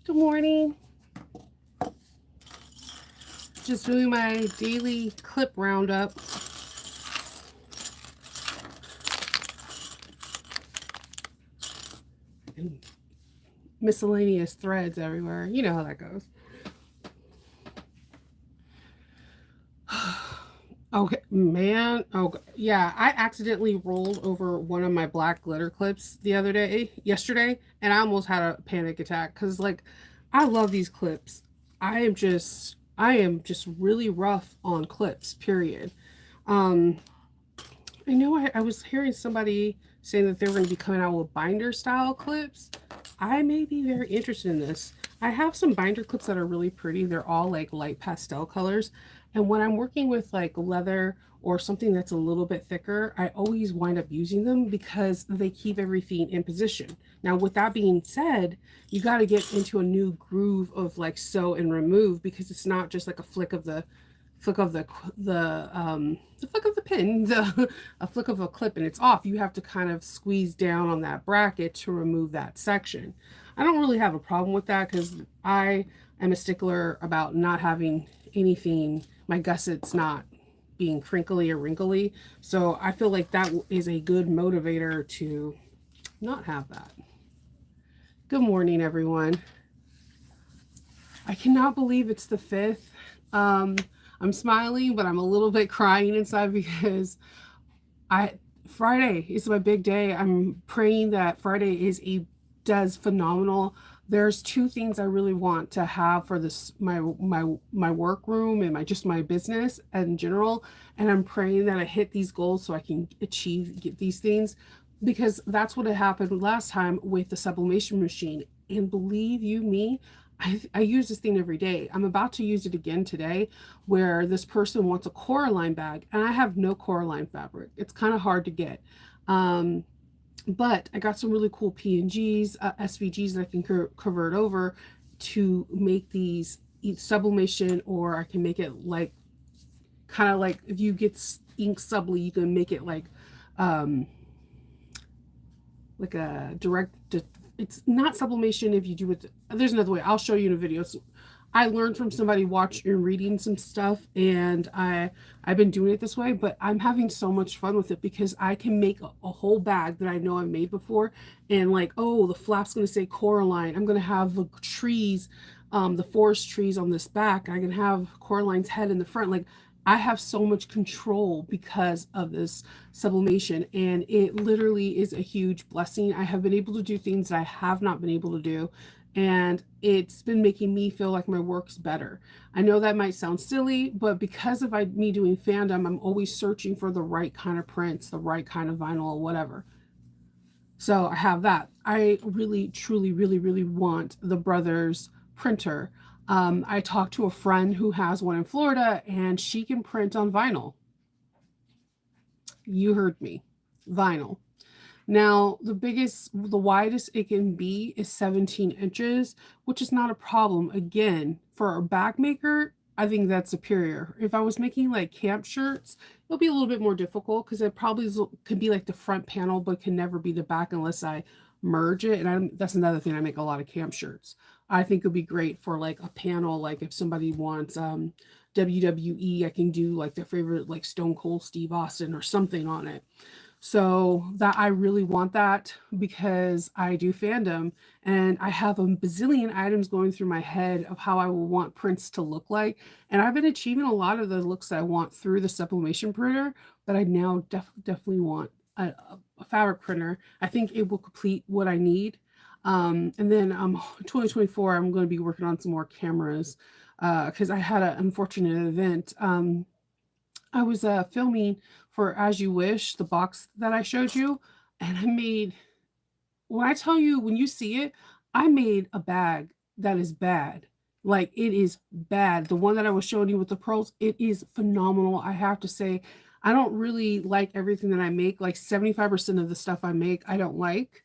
Good morning. Just doing my daily clip roundup. And miscellaneous threads everywhere. You know how that goes. Okay, man. Okay, yeah. I accidentally rolled over one of my black glitter clips yesterday, and I almost had a panic attack because, like, I love these clips. I am just really rough on clips. Period. Um, I know I was hearing somebody saying that they were going to be coming out with binder style clips. I may be very interested in this. I have some binder clips that are really pretty. They're all like light pastel colors. And when I'm working with like leather or something that's a little bit thicker, I always wind up using them because they keep everything in position. Now, with that being said, you got to get into a new groove of like sew and remove because it's not just like a flick of the flick of the pin, a flick of a clip and it's off. You have to kind of squeeze down on that bracket to remove that section. I don't really have a problem with that because I am a stickler about not having anything, my gussets not being crinkly or wrinkly. So I feel like that is a good motivator to not have that. Good morning, everyone. I cannot believe it's the 5th. Um, I'm smiling, but I'm a little bit crying inside because I Friday is my big day. I'm praying that Friday does phenomenal. There's two things I really want to have for this my work room and my business in general, and I'm praying that I hit these goals so I can get these things because that's what had happened last time with the sublimation machine. And believe you me, I use this thing every day. I'm about to use it again today where this person wants a Coraline bag and I have no Coraline fabric. It's kind of hard to get. Um, but I got some really cool PNGs, SVGs that I can convert over to make these sublimation, or I can make it like kind of like if you get ink subli, you can make it um, like a direct. It's not sublimation if you do it. There's another way. I'll show you in a video. So I learned from somebody watching and reading some stuff, and I've been doing it this way. But I'm having so much fun with it because I can make a whole bag that I know I've made before, and like, oh, the flap's going to say Coraline. I'm going to have the trees, the forest trees on this back. I can have Coraline's head in the front. Like I have so much control because of this sublimation, and it literally is a huge blessing. I have been able to do things that I have not been able to do, and it's been making me feel like my work's better. I know that might sound silly, but because of me doing fandom, I'm always searching for the right kind of prints, the right kind of vinyl, or whatever. So I have that. I really, truly, really, really want the Brothers printer. I talked to a friend who has one in Florida, and she can print on vinyl. You heard me, vinyl. Now, the widest it can be is 17 inches, which is not a problem. Again, for a bag maker, I think that's superior. If I was making like camp shirts, it'll be a little bit more difficult because it probably could be like the front panel, but can never be the back unless I merge it. And that's another thing. I make a lot of camp shirts. I think it'd be great for like a panel, like if somebody wants WWE, I can do like their favorite like Stone Cold Steve Austin or something on it. So that I really want that because I do fandom and I have a bazillion items going through my head of how I will want prints to look like. And I've been achieving a lot of the looks that I want through the sublimation printer, but I now definitely want a fabric printer. I think it will complete what I need. And then 2024, I'm going to be working on some more cameras because I had an unfortunate event. I was filming for As You Wish, the box that I showed you, and when I tell you, when you see it, I made a bag that is bad. Like it is bad. The one that I was showing you with the pearls, it is phenomenal. I have to say, I don't really like everything that I make. Like 75% of the stuff I make, I don't like.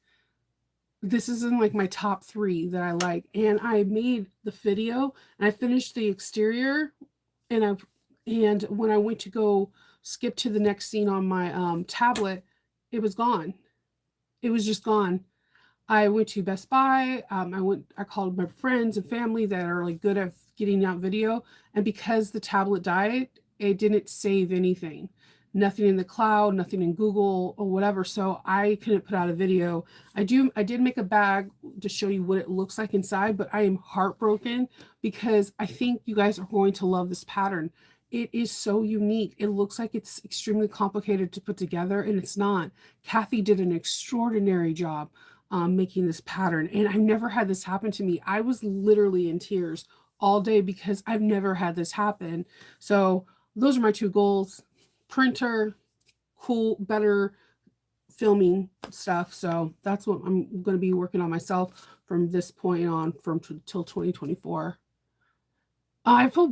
This is in like my top 3 that I like. And I made the video and I finished the exterior and when I went to go skip to the next scene on my tablet, it was gone. It was just gone. I went to Best Buy. I called my friends and family that are like good at getting out video. And because the tablet died, it didn't save anything. Nothing in the cloud, nothing in Google or whatever. So I couldn't put out a video. I did make a bag to show you what it looks like inside, but I am heartbroken because I think you guys are going to love this pattern. It is so unique. It looks like it's extremely complicated to put together, and it's not. Kathy did an extraordinary job making this pattern. And I've never had this happen to me. I was literally in tears all day because I've never had this happen. So those are my two goals: printer, cool, better filming stuff. So that's what I'm going to be working on myself from this point on, from till 2024. I feel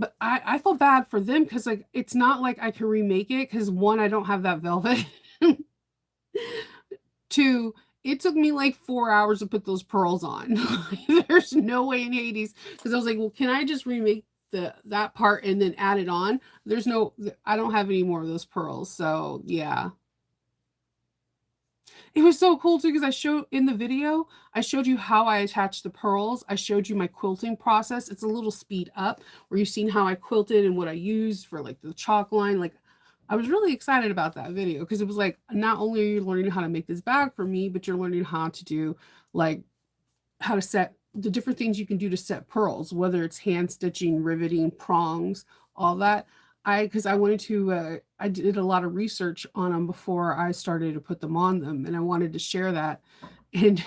bad for them because like it's not like I can remake it because one, I don't have that velvet. Two, it took me like 4 hours to put those pearls on. There's no way in Hades because I was like, well, can I just remake that part and then add it on? There's no, I don't have any more of those pearls. So yeah, it was so cool too because I showed in the video, I showed you how I attached the pearls. I showed you my quilting process. It's a little speed up where you've seen how I quilted and what I used for like the chalk line. Like I was really excited about that video because it was like not only are you learning how to make this bag for me, but you're learning how to do like how to set the different things you can do to set pearls, whether it's hand stitching, riveting, prongs, all that. Because I wanted to, I did a lot of research on them before I started to put them on them, and I wanted to share that. And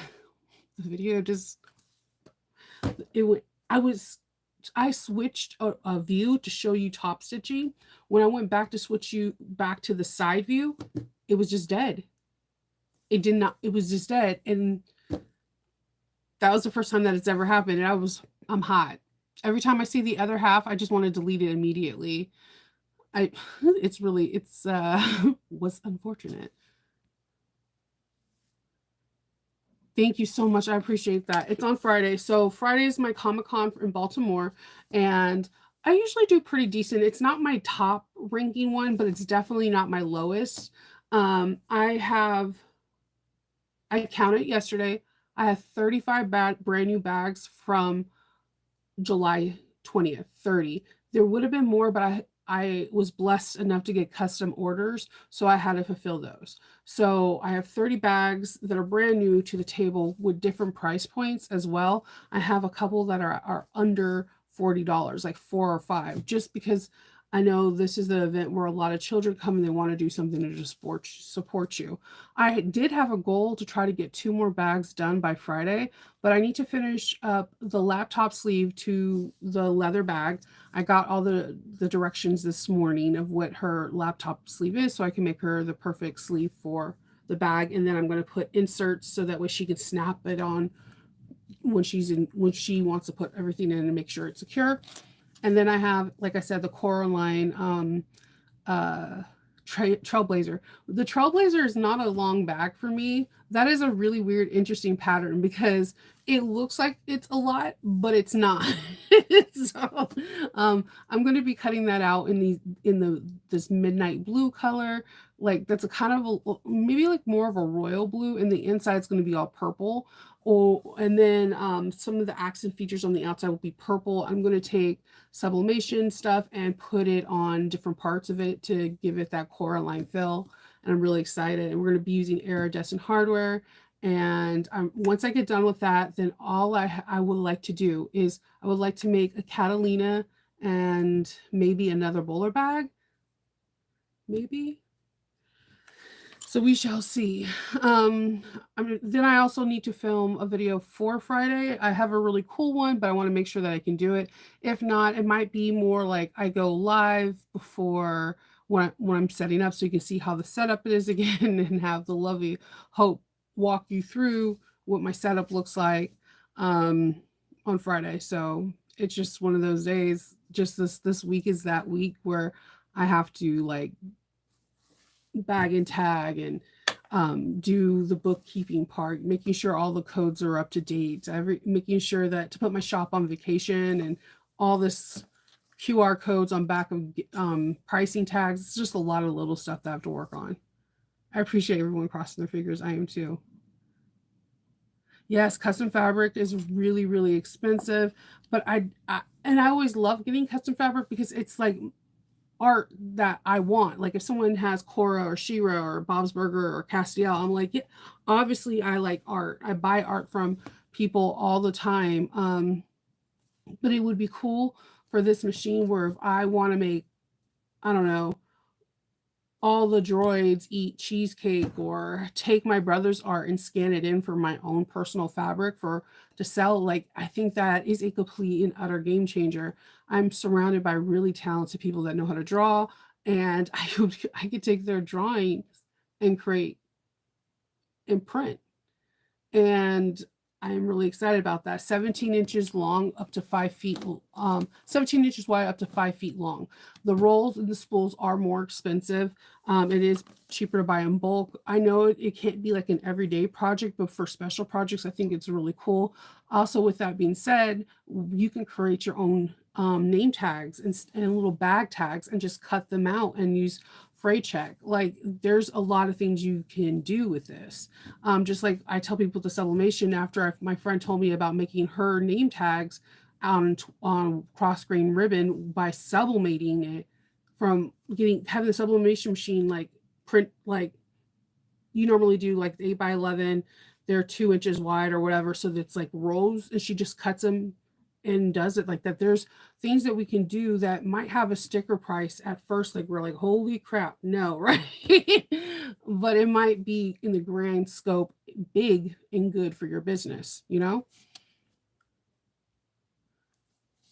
the video just, it would, I was, I switched a view to show you top stitching. When I went back to switch you back to the side view, it was just dead. It did not, it was just dead. And that was the first time that it's ever happened. And I'm hot. Every time I see the other half, I just want to delete it immediately. It's was unfortunate. Thank you so much. I appreciate that. It's on Friday. So Friday is my Comic-Con in Baltimore, and I usually do pretty decent. It's not my top ranking one, but it's definitely not my lowest. I counted yesterday. I have 35 brand new bags from July 20th, 30. There would have been more, but I was blessed enough to get custom orders, so I had to fulfill those. So I have 30 bags that are brand new to the table with different price points as well. I have a couple that are under $40, like 4 or 5, just because I know this is the event where a lot of children come and they want to do something to just support you. I did have a goal to try to get 2 more bags done by Friday, but I need to finish up the laptop sleeve to the leather bag. I got all the directions this morning of what her laptop sleeve is so I can make her the perfect sleeve for the bag, and then I'm going to put inserts so that way she can snap it on when she wants to put everything in and make sure it's secure. And then I have, like I said, the Coraline Trailblazer. The Trailblazer is not a long bag for me. That is a really weird, interesting pattern because it looks like it's a lot, but it's not. So I'm going to be cutting that out in this midnight blue color. Like that's a kind of maybe like more of a royal blue, and the inside's going to be all purple. Oh, and then some of the accent features on the outside will be purple. I'm going to take sublimation stuff and put it on different parts of it to give it that Coraline fill. And I'm really excited. And we're going to be using iridescent hardware. And once I get done with that, then all I would like to do is I would like to make a Catalina and maybe another bowler bag. Maybe. So we shall see. Then I also need to film a video for Friday. I have a really cool one, but I want to make sure that I can do it. If not, it might be more like I go live before when I'm setting up so you can see how the setup is again and have the lovely Hope walk you through what my setup looks like on Friday. So it's just one of those days. Just this week is that week where I have to like bag and tag and do the bookkeeping part, making sure all the codes are up to date, making sure that to put my shop on vacation and all this QR codes on back of pricing tags. It's just a lot of little stuff that I have to work on. I appreciate everyone crossing their fingers. I am too. Yes, custom fabric is really, really expensive, but I always love getting custom fabric because it's like art that I want. Like if someone has Cora or Shira or Bob's Burger or Castiel, I'm like, yeah, obviously I like art. I buy art from people all the time. But it would be cool for this machine where if I want to make, I don't know, all the droids eat cheesecake or take my brother's art and scan it in for my own personal fabric for to sell, like I think that is a complete and utter game changer. I'm surrounded by really talented people that know how to draw, and I could take their drawings and create and print, and I'm really excited about that. 17 inches long, up to 5 feet, 17 inches wide, up to 5 feet long. The rolls and the spools are more expensive. It is cheaper to buy in bulk. I know it can't be like an everyday project, but for special projects, I think it's really cool. Also, with that being said, you can create your own name tags and little bag tags and just cut them out and use freight check. Like there's a lot of things you can do with this. Just like I tell people the sublimation after my friend told me about making her name tags on cross grain ribbon by sublimating it from having the sublimation machine like print like you normally do like 8 by 11, they're 2 inches wide or whatever, so that's like rows, and she just cuts them and does it like that. There's things that we can do that might have a sticker price at first, like we're like, holy crap, no, right? But it might be in the grand scope big and good for your business, you know?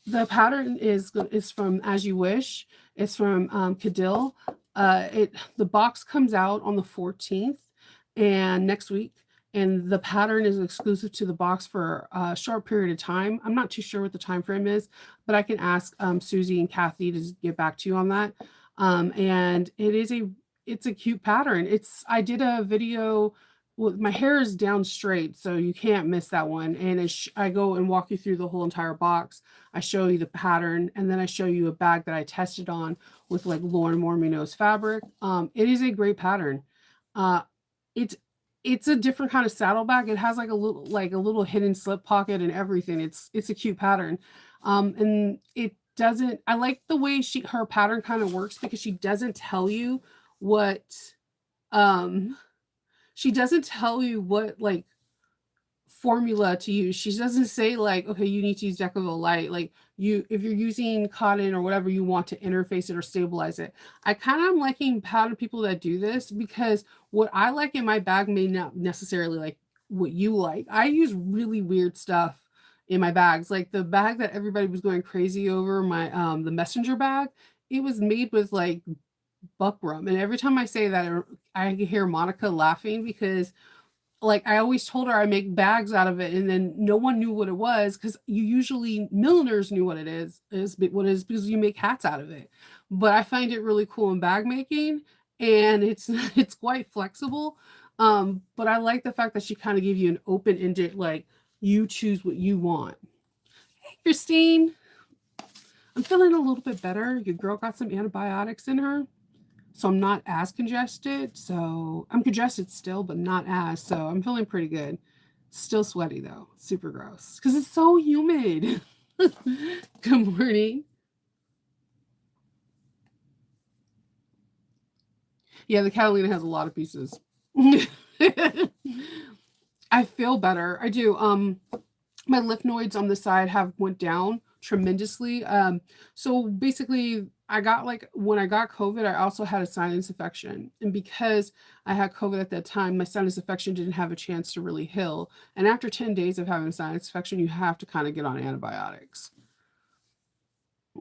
The pattern is from As You Wish. It's from Cadill. The box comes out on the 14th and next week, and the pattern is exclusive to the box for a short period of time. I'm not too sure what the time frame is, but I can ask Susie and Kathy to get back to you on that. And it's a cute pattern. I did a video. Well, my hair is down straight, so you can't miss that one. And I go and walk you through the whole entire box. I show you the pattern, and then I show you a bag that I tested on with like Lauren Mormino's fabric. It is a great pattern. Uh, it's it's a different kind of saddlebag. It has like a little hidden slip pocket and everything. It's a cute pattern. And it doesn't I like the way her pattern kind of works because she doesn't tell you what um she doesn't tell you what like formula to use. She doesn't say like, okay, you need to use Decovil Light. Like if you're using cotton or whatever, you want to interface it or stabilize it. I kind of am liking pattern people that do this because what I like in my bag may not necessarily like what you like. I use really weird stuff in my bags. Like the bag that everybody was going crazy over, my the messenger bag, it was made with like buckram. And every time I say that, I hear Monica laughing because like I always told her I make bags out of it, and then no one knew what it was because you usually milliners knew what it is what it is because you make hats out of it. But I find it really cool in bag making, and it's it's quite flexible. But I like the fact that she kind of gave you an open ended like you choose what you want. Hey, Christine, I'm feeling a little bit better. Your girl got some antibiotics in her. So I'm not as congested. So I'm congested still, but not as. So I'm feeling pretty good. Still sweaty though. Super gross because it's so humid. Good morning. Yeah, the Catalina has a lot of pieces. I feel better. I do. My lymph nodes on the side have went down tremendously. So basically, I got like when I got COVID, I also had a sinus infection, and because I had COVID at that time, my sinus infection didn't have a chance to really heal. And after 10 days of having a sinus infection, you have to kind of get on antibiotics.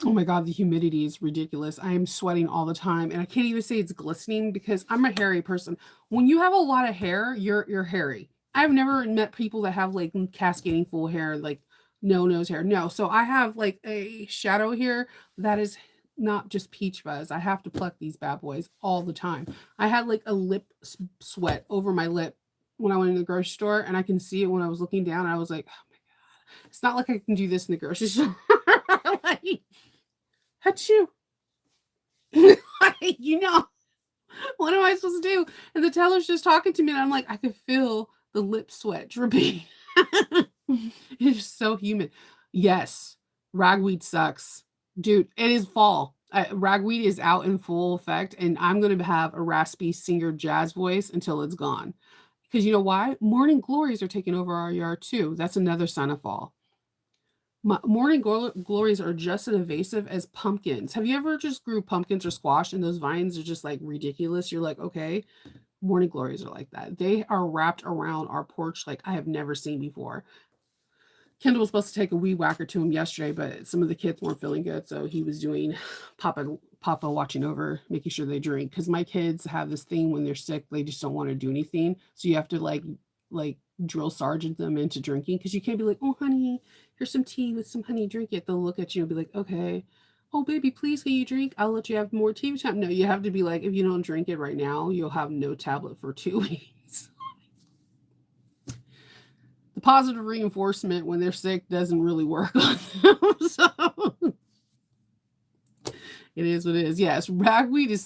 Oh my god, the humidity is ridiculous. I am sweating all the time, and I can't even say it's glistening because I'm a hairy person. When you have a lot of hair, you're hairy. I've never met people that have like cascading full hair, like no nose hair. No, so I have like a shadow here that is not just peach fuzz. I have to pluck these bad boys all the time. I had like a sweat over my lip when I went in the grocery store, and I can see it when I was looking down. I was like, oh my god, it's not like I can do this in the grocery store. Like, Achoo. You know, what am I supposed to do? And the teller's just talking to me, and I'm like, I could feel The lip sweat dripping. It's so humid. Yes, ragweed sucks. Dude, it is fall. Ragweed is out in full effect, and I'm going to have a raspy singer jazz voice until it's gone. Because you know why? Morning glories are taking over our yard too. That's another sign of fall. Glories are just as invasive as pumpkins. Have you ever just grew pumpkins or squash and those vines are just like ridiculous? You're like, okay, morning glories are like that. They are wrapped around our porch like I have never seen before. Kendall was supposed to take a weed whacker to him yesterday, but some of the kids weren't feeling good, so he was doing Papa watching over, making sure they drink. Because my kids have this thing when they're sick, they just don't want to do anything. So you have to like drill sergeant them into drinking because you can't be like, oh honey, here's some tea with some honey, drink it. They'll look at you and be like, okay. Oh baby, please can you drink? I'll let you have more tea time. No, you have to be like, if you don't drink it right now, you'll have no tablet for 2 weeks. The positive reinforcement when they're sick doesn't really work on them. So it is what it is. Yes, ragweed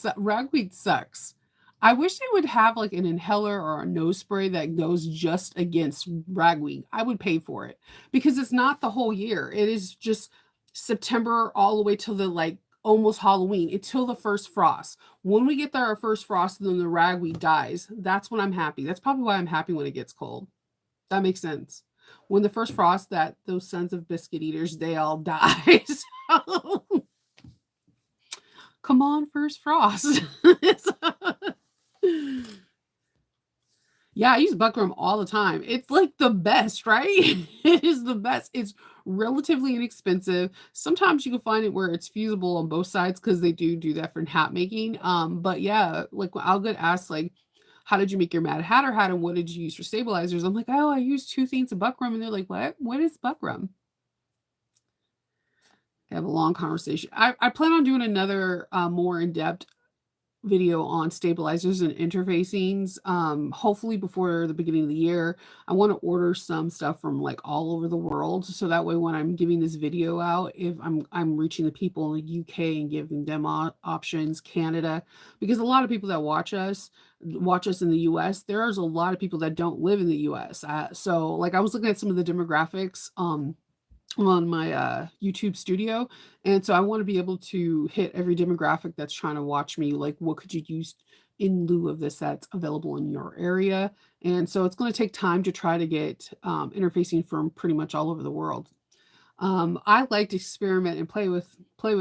sucks. I wish they would have like an inhaler or a nose spray that goes just against ragweed. I would pay for it because it's not the whole year. It is just September all the way till the like almost Halloween until the first frost. When we get our first frost, then the ragweed dies. That's when I'm happy. That's probably why I'm happy when it gets cold. That makes sense. When the first frost, that those sons of biscuit eaters, they all die. So, come on, first frost. Yeah, I use buckram all the time. It's like the best, right? It is the best. It's relatively inexpensive. Sometimes you can find it where it's feasible on both sides because they do that for hat making. But yeah, like I'll get asked like, how did you make your Mad Hatter hat and what did you use for stabilizers? I'm like, oh, I used 2 things of buckram. And they're like, what? What is buckram? I have a long conversation. I plan on doing another more in-depth video on stabilizers and interfacings. Hopefully before the beginning of the year. I want to order some stuff from like all over the world. So that way when I'm giving this video out, if I'm reaching the people in the UK and giving them options, Canada, because a lot of people that watch us in the US, there's a lot of people that don't live in the US. So like I was looking at some of the demographics on my YouTube studio. And so I want to be able to hit every demographic that's trying to watch me. Like, what could you use in lieu of this that's available in your area? And so it's going to take time to try to get interfacing from pretty much all over the world. I like to experiment and play with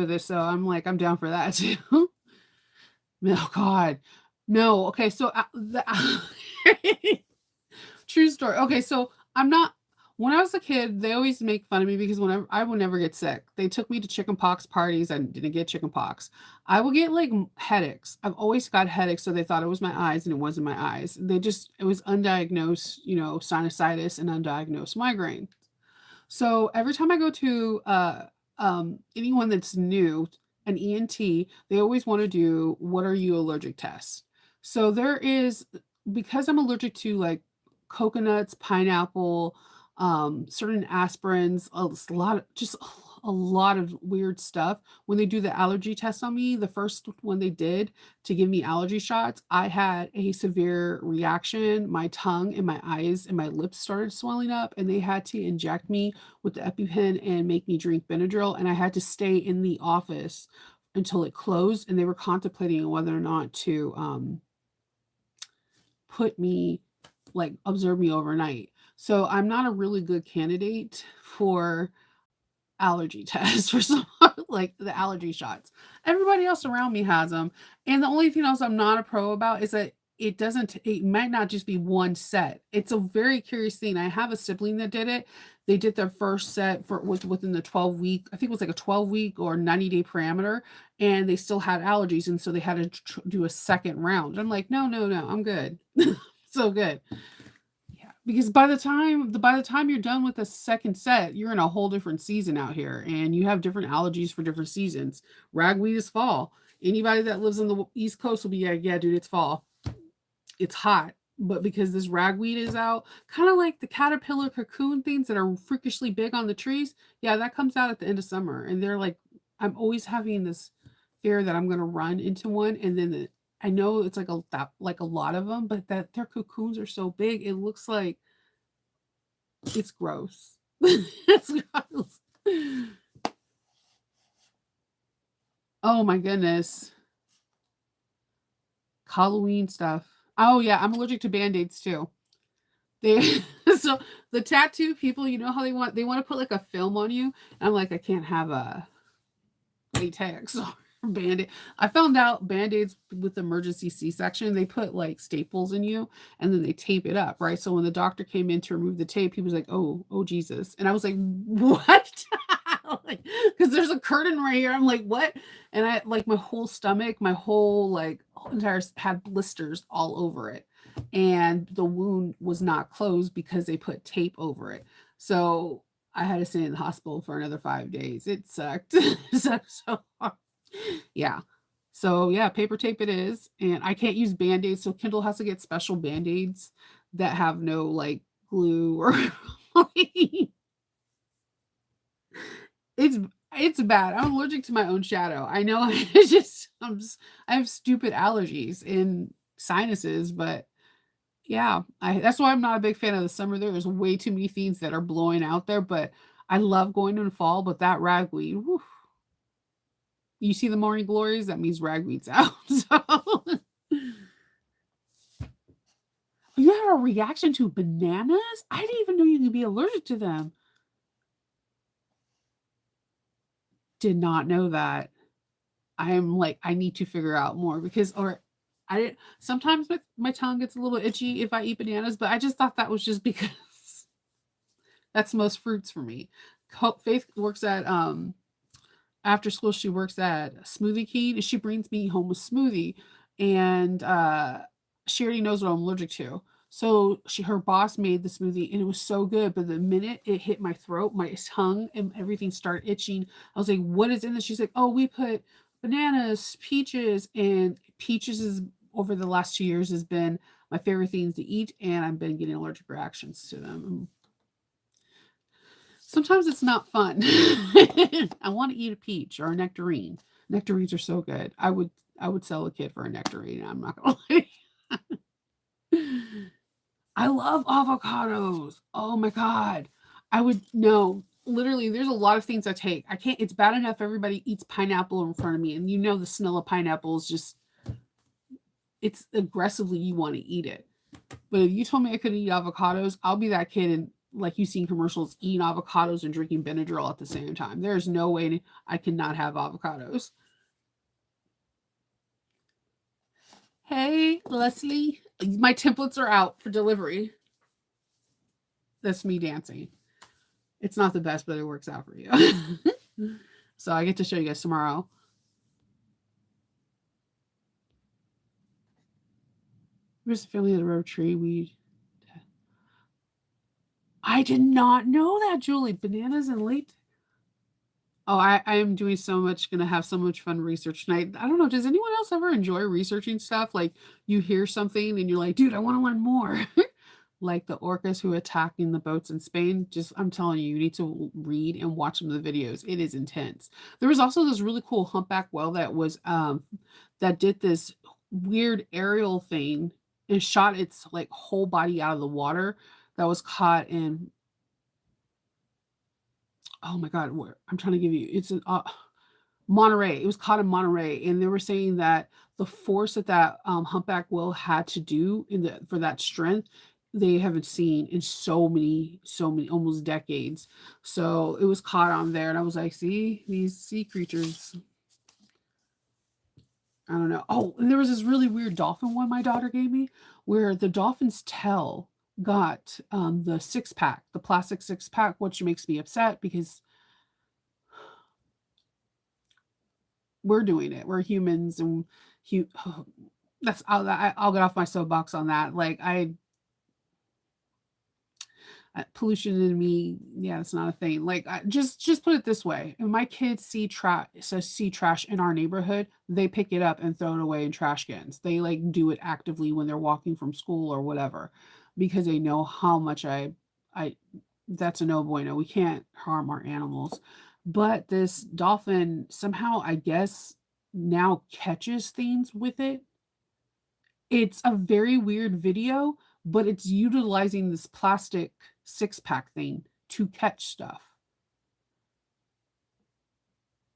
this, so I'm like I'm down for that too. Oh God, no. Okay, so true story. Okay, so I'm not. When I was a kid, they always make fun of me because whenever I would never get sick. They took me to chickenpox parties and didn't get chickenpox. I would get like headaches. I've always got headaches, so they thought it was my eyes, and it wasn't my eyes. It was undiagnosed, sinusitis and undiagnosed migraine. So every time I go to anyone that's new, an ENT, they always want to do what are you allergic tests. So there is because I'm allergic to like coconuts, pineapple, certain aspirins, a lot of weird stuff. When they do the allergy test on me, the first one they did to give me allergy shots, I had a severe reaction. My tongue and my eyes and my lips started swelling up, and they had to inject me with the EpiPen and make me drink Benadryl, and I had to stay in the office until it closed, and they were contemplating whether or not to put me like observe me overnight. So I'm not a really good candidate for allergy tests for some like the allergy shots. Everybody else around me has them. And the only thing else I'm not a pro about is that it might not just be one set. It's a very curious thing. I have a sibling that did it. They did their first set within the 12-week, I think it was like a 12-week or 90-day parameter, and they still had allergies. And so they had to do a second round. I'm like, no, I'm good. So good. Yeah, because by the time you're done with the second set, you're in a whole different season out here, and you have different allergies for different seasons. Ragweed is fall. Anybody that lives on the East Coast will be like, yeah, dude, it's fall. It's hot. But because this ragweed is out, kind of like the caterpillar cocoon things that are freakishly big on the trees, yeah, that comes out at the end of summer. And they're like, I'm always having this fear that I'm going to run into one, and then I know it's like a lot of them, but that their cocoons are so big, it looks like It's gross. It's gross. Oh my goodness. Halloween stuff. Oh yeah, I'm allergic to band-aids too. They so the tattoo people, you know how they want to put like a film on you. And I'm like, I can't have a latex or band-aid. I found out band-aids with emergency C-section, they put like staples in you and then they tape it up, right? So when the doctor came in to remove the tape, he was like, oh Jesus. And I was like, what? Like, because there's a curtain right here. I'm like, what? And I like my whole stomach, my whole like entire had blisters all over it. And the wound was not closed because they put tape over it. So I had to stay in the hospital for another 5 days. It sucked. It sucked so hard. Yeah. So yeah, paper tape it is. And I can't use band-aids. So Kindle has to get special band-aids that have no like glue or it's it's bad. I'm allergic to my own shadow. I know it's just I have stupid allergies and sinuses, but yeah, that's why I'm not a big fan of the summer. There is way too many things that are blowing out there, but I love going in the fall, but that ragweed, whew, you see the morning glories, that means ragweed's out. So you have a reaction to bananas? I didn't even know you could be allergic to them. Did not know that. I'm like, I need to figure out more because or I didn't sometimes my tongue gets a little itchy if I eat bananas, but I just thought that was just because that's most fruits for me. Faith works at after school she works at Smoothie King and she brings me home a smoothie and she already knows what I'm allergic to. So her boss made the smoothie and it was so good, but the minute it hit my throat, my tongue and everything started itching. I was like, "What is in this?" She's like, "Oh, we put bananas, peaches, and peaches is over the last 2 years has been my favorite things to eat, and I've been getting allergic reactions to them. Sometimes it's not fun. I want to eat a peach or a nectarine. Nectarines are so good. I would sell a kid for a nectarine. I'm not gonna lie. I love avocados. Oh my god. I would no. Literally, there's a lot of things I take. I can't. It's bad enough everybody eats pineapple in front of me, and you know the smell of pineapple is just. It's aggressively you want to eat it. But if you told me I could eat avocados, I'll be that kid and like you see in commercials eating avocados and drinking Benadryl at the same time. There's no way I cannot have avocados. Hey, Leslie, my templates are out for delivery. That's me dancing. It's not the best, but it works out for you. So I get to show you guys tomorrow. There's a family of the road tree. I did not know that, Julie. Bananas and late. Oh, I am doing so much, gonna have so much fun research tonight. I don't know, does anyone else ever enjoy researching stuff? Like you hear something and you're like, dude, I want to learn more. Like the orcas who attacking the boats in Spain. Just I'm telling you, you need to read and watch some of the videos. It is intense. There was also this really cool humpback whale that did this weird aerial thing and shot its like whole body out of the water that was caught in oh my god, where I'm trying to give you it's in Monterey. It was caught in Monterey, and they were saying that the force that humpback whale had to do in the for that strength, they haven't seen in so many, almost decades. So it was caught on there, and I was like, "See these sea creatures." I don't know. Oh, and there was this really weird dolphin one my daughter gave me, where the dolphin's tail got the six pack, the plastic six pack, which makes me upset because we're doing it. We're humans, and hu- that's I'll get off my soapbox on that. Like pollution in me, yeah, it's not a thing. Like just put it this way: if my kids see trash in our neighborhood, they pick it up and throw it away in trash cans. They like do it actively when they're walking from school or whatever, because they know how much I that's a no bueno. We can't harm our animals. But this dolphin somehow, I guess, now catches things with it. It's a very weird video, but it's utilizing this plastic six-pack thing to catch stuff.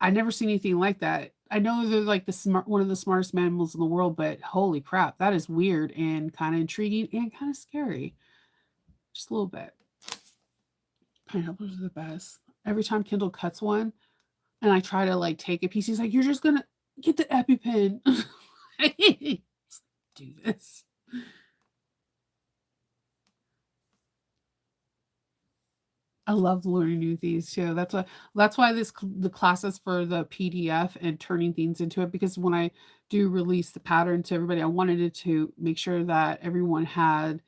I never seen anything like that. I know they're like the smart one of the smartest mammals in the world, but holy crap, that is weird and kind of intriguing and kind of scary. Just a little bit. Pineapples are the best. Every time Kindle cuts one and I try to like take a piece, he's like, "You're just gonna get the EpiPen." Do this. I love learning new things too. That's why the classes for the PDF and turning things into it, because when I do release the pattern to everybody, I wanted it to make sure that everyone had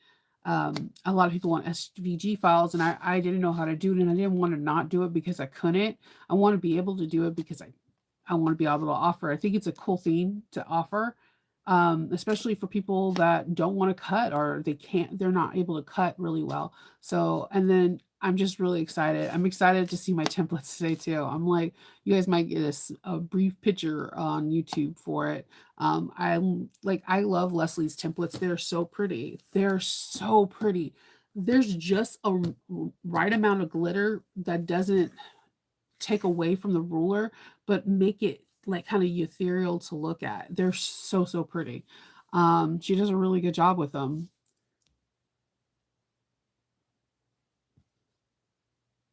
a lot of people want SVG files, and I didn't know how to do it, and I didn't want to not do it because I couldn't. I want to be able to do it because I want to be able to offer. I think it's a cool thing to offer, especially for people that don't want to cut or they're not able to cut really well. So, and then I'm just really excited. I'm excited to see my templates today too. I'm like, you guys might get a brief picture on YouTube for it. I love Leslie's templates. They're so pretty. They're so pretty. There's just right amount of glitter that doesn't take away from the ruler, but make it like kind of ethereal to look at. They're so, so pretty. She does a really good job with them.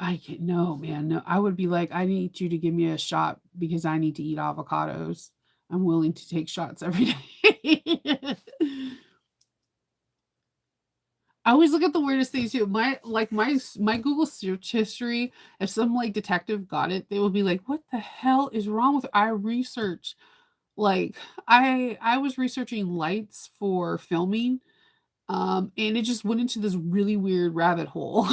I can't, no, man, no. I would be like, I need you to give me a shot because I need to eat avocados. I'm willing to take shots every day. I always look at the weirdest things too. My Google search history, if some like detective got it, they would be like, "What the hell is wrong with?" I research like I was researching lights for filming, and it just went into this really weird rabbit hole,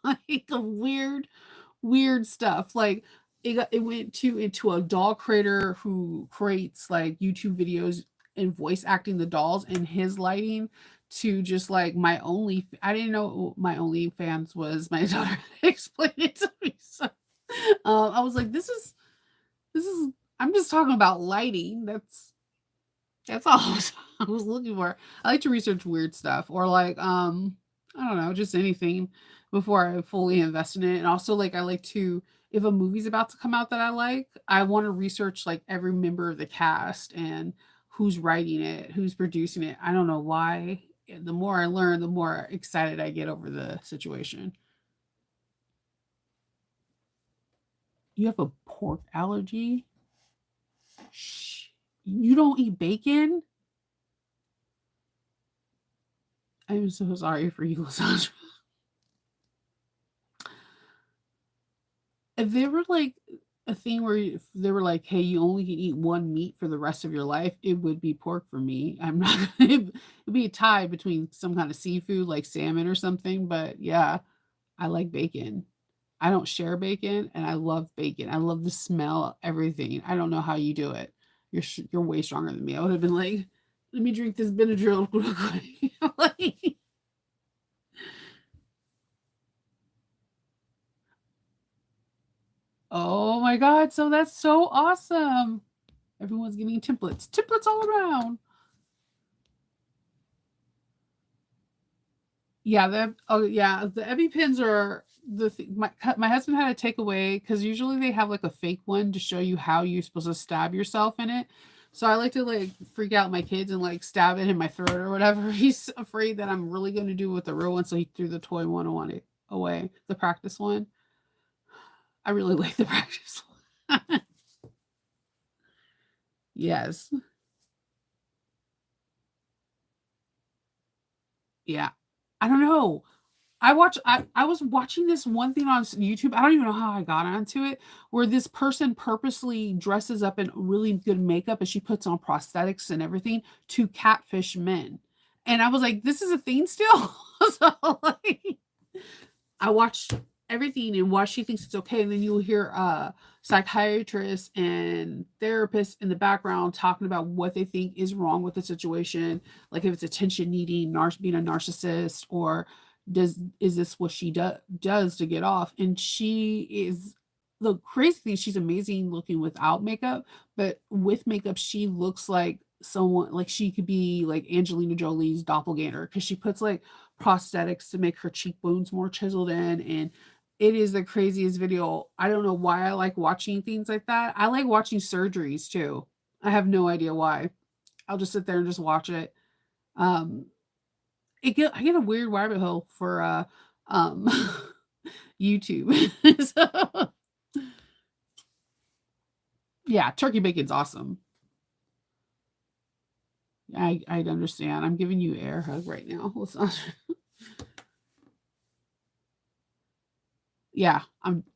like of weird stuff. Like it went into a doll creator who creates like YouTube videos and voice acting the dolls and his lighting to just like I didn't know my OnlyFans was. My daughter explained it to me. So I was like, this is I'm just talking about lighting. That's all I was looking for. I like to research weird stuff or like I don't know, just anything before I fully invest in it. And also like I like to if a movie's about to come out that I like, I want to research like every member of the cast and who's writing it, who's producing it. I don't know why. The more I learn, the more excited I get over the situation. You have a pork allergy? Shh. You don't eat bacon? I'm so sorry for you, Lissandra. If they were like a thing where if they were like, "Hey, you only can eat one meat for the rest of your life," it would be pork for me. I'm not it'd be a tie between some kind of seafood like salmon or something, but yeah, I like bacon. I don't share bacon, and I love bacon. I love the smell, everything. I don't know how you do it. You're way stronger than me. I would have been like, "Let me drink this Benadryl real quick." Like, oh my god, so that's so awesome. Everyone's getting templates. Templates all around. Yeah, the EpiPens are my husband had to take away because usually they have like a fake one to show you how you're supposed to stab yourself in it. So I like to like freak out my kids and like stab it in my throat or whatever. He's afraid that I'm really going to do with the real one, so he threw the toy one away, the practice one. I really like the practice one. Yes. Yeah. I don't know. I was watching this one thing on YouTube. I don't even know how I got onto it, where this person purposely dresses up in really good makeup and she puts on prosthetics and everything to catfish men. And I was like, this is a thing still. So like I watched everything and why she thinks it's okay. And then you'll hear psychiatrists and therapists in the background talking about what they think is wrong with the situation. Like if it's attention needing, being a narcissist, or is this what she does to get off? And she is the crazy thing, she's amazing looking without makeup, but with makeup, she looks like someone like she could be like Angelina Jolie's doppelganger because she puts like prosthetics to make her cheekbones more chiseled in, and it is the craziest video. I don't know why I like watching things like that. I like watching surgeries too. I have no idea why. I'll just sit there and just watch it. Um I get a weird rabbit hole for um YouTube. So yeah, turkey bacon's awesome. I understand. I'm giving you air hug right now. Let's not. Yeah,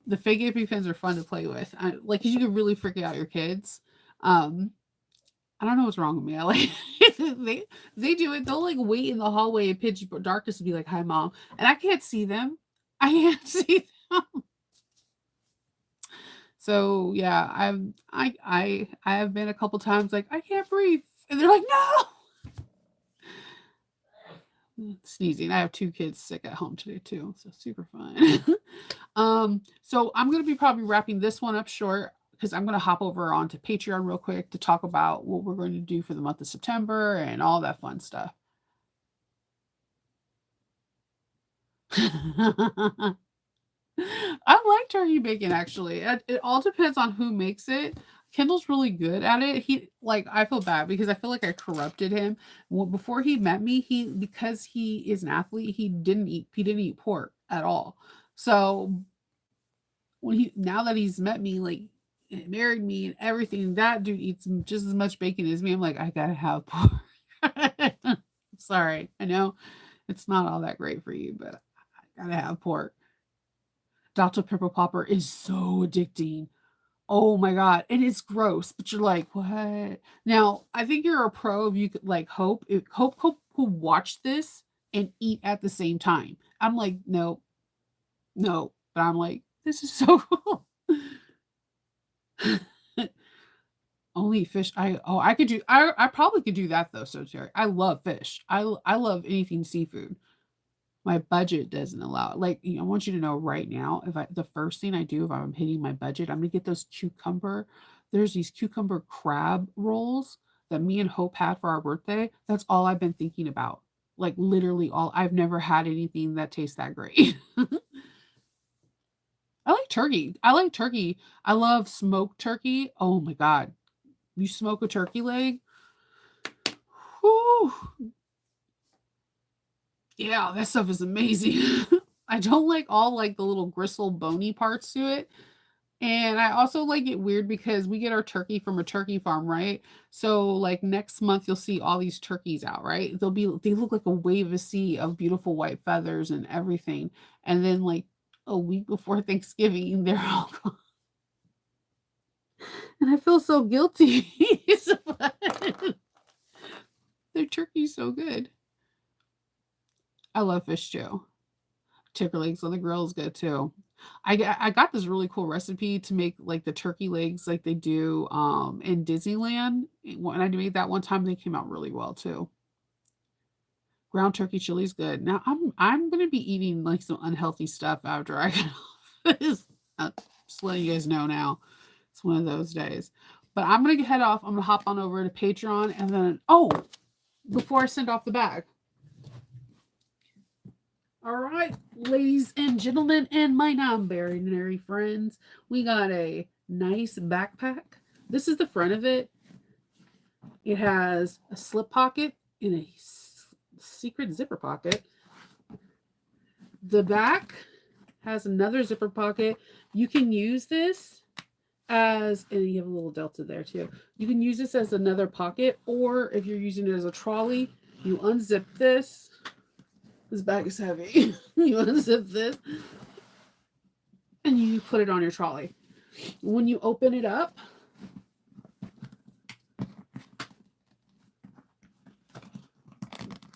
the fake EpiPens are fun to play with. Like, 'cause you can really freak out your kids. Um, I don't know what's wrong with me. I like they do it. They'll like wait in the hallway in pitch darkness to be like, "Hi, mom," and I can't see them. I can't see them. So yeah, I have been a couple times like I can't breathe, and they're like, "No." Sneezing. I have two kids sick at home today too, so super fun. So I'm gonna be probably wrapping this one up short because I'm gonna hop over onto Patreon real quick to talk about what we're going to do for the month of September and all that fun stuff. I like turkey bacon actually. It all depends on who makes it. Kendall's really good at it. He like I feel bad because I feel like I corrupted him. Well, before he met me, he because he is an athlete, he didn't eat pork at all. So when he now that he's met me, like married me and everything, that dude eats just as much bacon as me. I'm like, I gotta have pork. Sorry, I know it's not all that great for you, but I gotta have pork. Dr. Pepper Popper is so addicting. Oh my god, and it's gross, but you're like, "What?" Now, I think you're a pro if you could like Hope could watch this and eat at the same time. I'm like, "No, no," but I'm like, "This is so cool." Only fish I could do I probably could do that though, so Terry. I love fish. I love anything seafood. My budget doesn't allow it. Like, I want you to know right now, if I the first thing I do if I'm hitting my budget, I'm gonna get those cucumber there's these cucumber crab rolls that me and Hope had for our birthday. That's all I've been thinking about. Like, literally all I've never had anything that tastes that great. I like turkey. I like turkey. I love smoked turkey. Oh my god. You smoke a turkey leg? Whew. Yeah, that stuff is amazing. I don't like all like the little gristle bony parts to it. And I also like it weird because we get our turkey from a turkey farm, right? So like next month you'll see all these turkeys out, right? They look like a wave of sea of beautiful white feathers and everything. And then like a week before Thanksgiving, they're all gone. And I feel so guilty. Their turkey's so good. I love fish too. Chicken legs on the grill is good too. I got this really cool recipe to make like the turkey legs like they do in Disneyland. When I made that one time, they came out really well too. Ground turkey chili is good. Now I'm gonna be eating like some unhealthy stuff after I get off this. Just letting you guys know now. It's one of those days. But I'm gonna head off. I'm gonna hop on over to Patreon and then before I send off the bag. All right, ladies and gentlemen, and my non-binary friends, we got a nice backpack. This is the front of it. It has a slip pocket and a secret zipper pocket. The back has another zipper pocket. You can use this as, and you have a little delta there too. You can use this as another pocket, or if you're using it as a trolley, you unzip this. This bag is heavy. You unzip this and you put it on your trolley. When you open it up,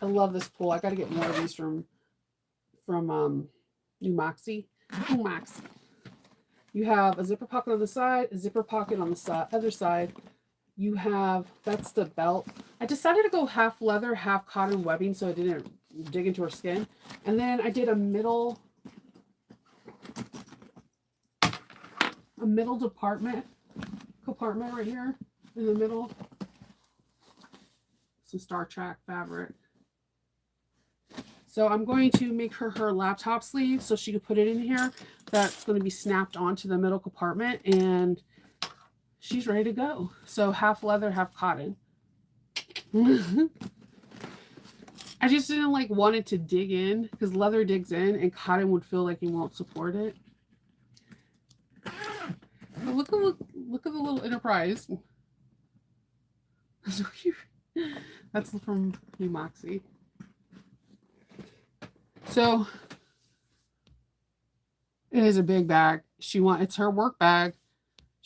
I love this pull. I got to get more of these from New Moxie. You have a zipper pocket on the side, a zipper pocket on the other side. You have, that's the belt. I decided to go half leather, half cotton webbing so it didn't dig into her skin. And then I did a middle compartment right here in the middle. some Star Trek fabric. So I'm going to make her laptop sleeve so she can put it in here. That's going to be snapped onto the middle compartment, and she's ready to go. So half leather, half cotton. I just didn't like want it to dig in because leather digs in and cotton would feel like it won't support it. But look at the little Enterprise. So cute. That's from Moxie. So it is a big bag. It's her work bag.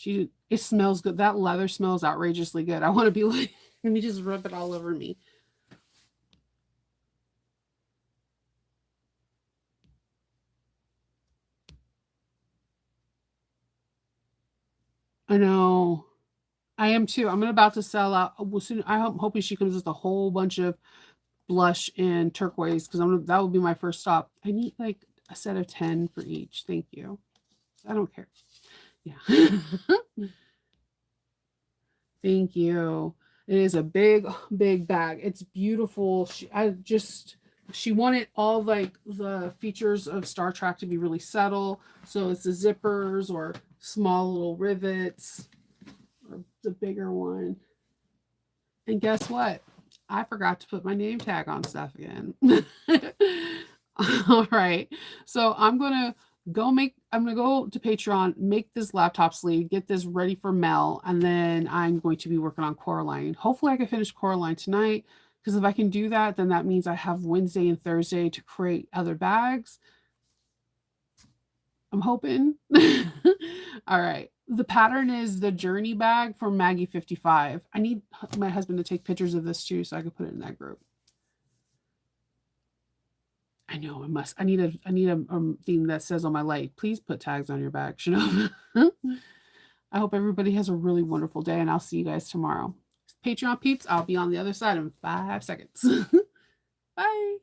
It smells good. That leather smells outrageously good. I want to be like, let me just rub it all over me. I know. I am too. I'm about to sell out. Soon, I'm hoping she comes with a whole bunch of blush and turquoise because that will be my first stop. I need like a set of 10 for each. Thank you. I don't care. Yeah. Thank you. It is a big, big bag. It's beautiful. She wanted all like the features of Star Trek to be really subtle. So it's the zippers or small little rivets or the bigger one. And guess what? I forgot to put my name tag on stuff again. All right. So I'm going to go to Patreon, make this laptop sleeve, get this ready for Mel, and then I'm going to be working on Coraline. Hopefully I can finish Coraline tonight, because if I can do that, then that means I have Wednesday and Thursday to create other bags. I'm hoping. All right. The pattern is the Journey bag from Maggie 55. I need my husband to take pictures of this too so I can put it in that group. I know I must. I need a thing that says on my light, please put tags on your bag. I hope everybody has a really wonderful day, and I'll see you guys tomorrow. Patreon peeps, I'll be on the other side in 5 seconds. Bye.